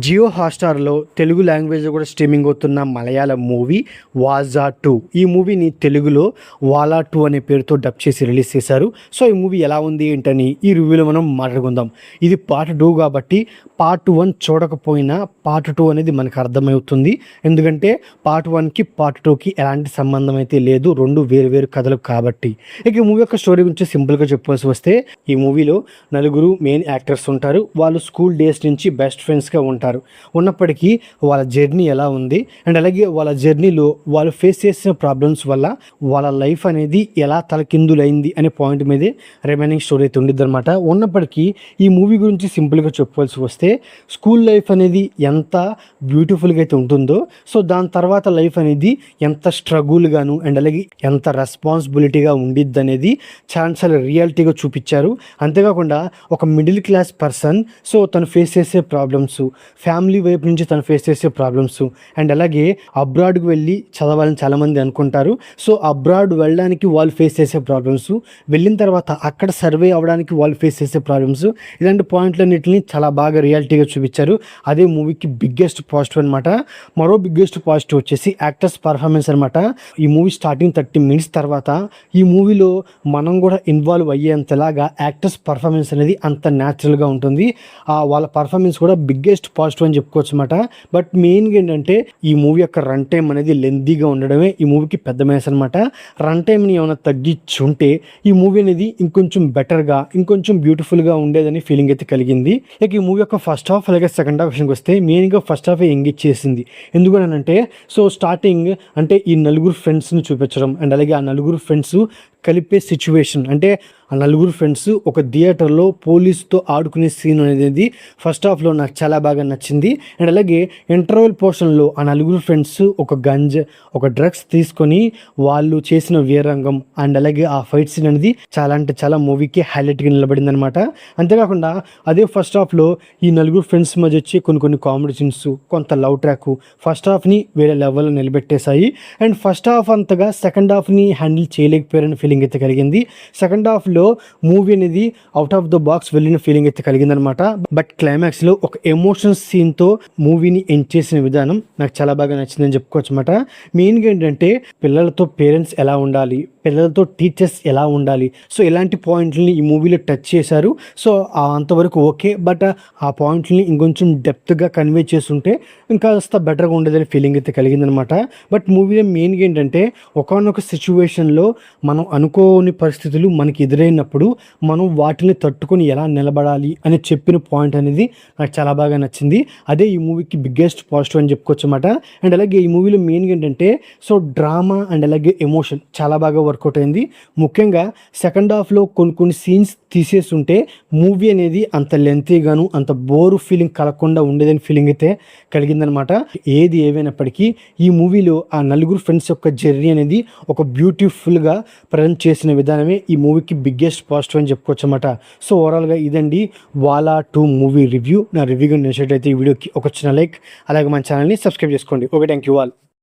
జియో హాట్‌స్టార్‌లో తెలుగు లాంగ్వేజ్‌లో కూడా స్ట్రీమింగ్ అవుతున్న మలయాళం మూవీ 'వాజా 2'. ఈ మూవీని తెలుగులో 'వాలా 2' అనే పేరుతో డబ్ చేసి రిలీజ్ చేశారు. సో ఈ మూవీ ఎలా ఉంది ఏంటని ఈ రివ్యూలో మనం మాట్లాడుకుందాం. ఇది పార్ట్ 2 కాబట్టి పార్ట్ 1 చూడకపోయినా పార్ట్ 2 అనేది మనకు అర్థమవుతుంది. ఎందుకంటే పార్ట్ 1కి పార్ట్ 2కి ఎలాంటి సంబంధం అయితే లేదు. 2 వేరు కథలు కాబట్టి. ఇక ఈ మూవీ యొక్క స్టోరీ గురించి సింపుల్గా చెప్పుకోవాల్సి వస్తే ఈ మూవీలో నలుగురు మెయిన్ యాక్టర్స్ ఉంటారు. వాళ్ళు స్కూల్ డేస్ నుంచి బెస్ట్ ఫ్రెండ్స్గా ఉంటారు. ఉన్నప్పటికీ వాళ్ళ జర్నీ ఎలా ఉంది అండ్ అలాగే వాళ్ళ జర్నీలో వాళ్ళు ఫేస్ చేసిన ప్రాబ్లమ్స్ వల్ల వాళ్ళ లైఫ్ అనేది ఎలా తలకిందులైంది అనే పాయింట్ మీదే రిమైనింగ్ స్టోరీ అయితే ఉండిద్ది అనమాట. ఉన్నప్పటికీ ఈ మూవీ గురించి సింపుల్గా చెప్పుకోవాల్సి వస్తే స్కూల్ లైఫ్ అనేది ఎంత బ్యూటిఫుల్గా అయితే ఉంటుందో సో దాని తర్వాత లైఫ్ అనేది ఎంత స్ట్రగుల్గాను అండ్ అలాగే ఎంత రెస్పాన్సిబిలిటీగా ఉండిద్ది అనేది చాలా రియాలిటీగా చూపించారు. అంతేకాకుండా ఒక మిడిల్ క్లాస్ పర్సన్ సో తను ఫేస్ చేసే ప్రాబ్లమ్స్, ఫ్యామిలీ వైపు నుంచి తను ఫేస్ చేసే ప్రాబ్లమ్స్ అండ్ అలాగే అబ్రాడ్కి వెళ్ళి చదవాలని చాలామంది అనుకుంటారు. సో అబ్రాడ్ వెళ్ళడానికి వాళ్ళు ఫేస్ చేసే ప్రాబ్లమ్స్, వెళ్ళిన తర్వాత అక్కడ సర్వే అవ్వడానికి వాళ్ళు ఫేస్ చేసే ప్రాబ్లమ్స్, ఇలాంటి పాయింట్లన్నింటినీ చాలా బాగా రియాలిటీగా చూపించారు. అదే మూవీకి బిగ్గెస్ట్ పాజిటివ్ అనమాట. మరో బిగ్గెస్ట్ పాజిటివ్ వచ్చేసి యాక్టర్స్ పర్ఫార్మెన్స్ అనమాట. ఈ మూవీ స్టార్టింగ్ 30 minutes తర్వాత ఈ మూవీలో మనం కూడా ఇన్వాల్వ్ అయ్యేంతలాగా యాక్టర్స్ పర్ఫార్మెన్స్ అనేది అంత న్యాచురల్గా ఉంటుంది. వాళ్ళ పర్ఫార్మెన్స్ కూడా బిగ్గెస్ట్ పాజిటివ్ అని చెప్పుకోవచ్చు అనమాట. బట్ మెయిన్గా ఏంటంటే ఈ మూవీ యొక్క రన్ టైం అనేది లెంతీగా ఉండడమే ఈ మూవీకి పెద్ద మైనస్ అనమాట. రన్ టైంని ఏమైనా తగ్గించుంటే ఈ మూవీ అనేది ఇంకొంచెం బెటర్గా ఇంకొంచెం బ్యూటిఫుల్గా ఉండేదని ఫీలింగ్ అయితే కలిగింది. ఇక ఈ మూవీ యొక్క ఫస్ట్ హాఫ్ అలాగే సెకండ్ హాఫ్ విషయంకి వస్తే మెయిన్గా ఫస్ట్ హాఫ్ ఎంగేజ్ చేసింది. ఎందుకనంటే సో స్టార్టింగ్ అంటే ఈ నలుగురు ఫ్రెండ్స్ని చూపించడం అండ్ అలాగే ఆ నలుగురు ఫ్రెండ్స్ కలిపే సిచ్యువేషన్ అంటే ఆ నలుగురు ఫ్రెండ్స్ ఒక థియేటర్లో పోలీసుతో ఆడుకునే సీన్ అనేది ఫస్ట్ హాఫ్లో నాకు చాలా బాగా నచ్చింది. అండ్ అలాగే ఇంటర్వెల్ పోర్షన్లో ఆ నలుగురు ఫ్రెండ్స్ ఒక డ్రగ్స్ తీసుకొని వాళ్ళు చేసిన వీరంగం అండ్ అలాగే ఆ ఫైట్ సీన్ అనేది చాలా అంటే చాలా మూవీకి హైలైట్గా నిలబడింది అనమాట. అంతేకాకుండా అదే ఫస్ట్ హాఫ్లో ఈ నలుగురు ఫ్రెండ్స్ మధ్య వచ్చి కొన్ని కామెడీ సీన్స్, కొంత లవ్ ట్రాక్ ఫస్ట్ హాఫ్ని వేరే లెవెల్లో నిలబెట్టేశాయి. అండ్ ఫస్ట్ హాఫ్ అంతగా సెకండ్ హాఫ్ని హ్యాండిల్ చేయలేకపోయారని ఫీలింగ్ అయితే కలిగింది. సెకండ్ హాఫ్లో మూవీ అనేది అవుట్ ఆఫ్ ద బాక్స్ వెళ్ళిన ఫీలింగ్ అయితే కలిగిందనమాట. బట్ క్లైమాక్స్లో ఒక ఎమోషనల్ సీన్తో మూవీని ఎండ్ చేసిన విధానం నాకు చాలా బాగా నచ్చిందని చెప్పుకోవచ్చు అనమాట. మెయిన్గా ఏంటంటే పిల్లలతో పేరెంట్స్ ఎలా ఉండాలి, పిల్లలతో టీచర్స్ ఎలా ఉండాలి, సో ఇలాంటి పాయింట్లని ఈ మూవీలో టచ్ చేశారు. సో అంతవరకు ఓకే, బట్ ఆ పాయింట్లని ఇంకొంచెం డెప్త్గా కన్వే చేస్తుంటే ఇంకాస్త బెటర్గా ఉండేదని ఫీలింగ్ అయితే కలిగిందనమాట. బట్ మూవీలో మెయిన్గా ఏంటంటే ఒకానొక సిచ్యువేషన్లో మనం అనుకోని పరిస్థితులు మనకి ఎదురైనప్పుడు మనం వాటిని తట్టుకొని ఎలా నిలబడాలి అని చెప్పిన పాయింట్ అనేది నాకు చాలా బాగా నచ్చింది. అదే ఈ మూవీకి బిగ్గెస్ట్ పాజిటివ్ అని చెప్పుకోవచ్చు అన్నమాట. అండ్ అలాగే ఈ మూవీలో మెయిన్గా ఏంటంటే సో డ్రామా అండ్ అలాగే ఎమోషన్ చాలా బాగా వర్కౌట్ అయింది. ముఖ్యంగా సెకండ్ హాఫ్లో కొన్ని సీన్స్ తీసేస్తుంటే మూవీ అనేది అంత లెంతీగాను అంత బోరు ఫీలింగ్ కలగకుండా ఉండేదని ఫీలింగ్ అయితే కలిగిందనమాట. ఏది ఏవైనప్పటికీ ఈ మూవీలో ఆ నలుగురు ఫ్రెండ్స్ యొక్క జర్నీ అనేది ఒక బ్యూటిఫుల్గా ప్రజెంట్ చేసిన విధానమే ఈ మూవీకి బిగ్గెస్ట్ పాజిటివ్ అని చెప్పుకోవచ్చు అన్నమాట. సో ఓవరాల్గా ఇదండి వాలా 2 మూవీ రివ్యూ. నా రివ్యూగా నచ్చినట్లయితే ఈ వీడియోకి ఒక చిన్న లైక్ అలాగే మన ఛానల్ని సబ్స్క్రైబ్ చేసుకోండి. Okay, thank you all.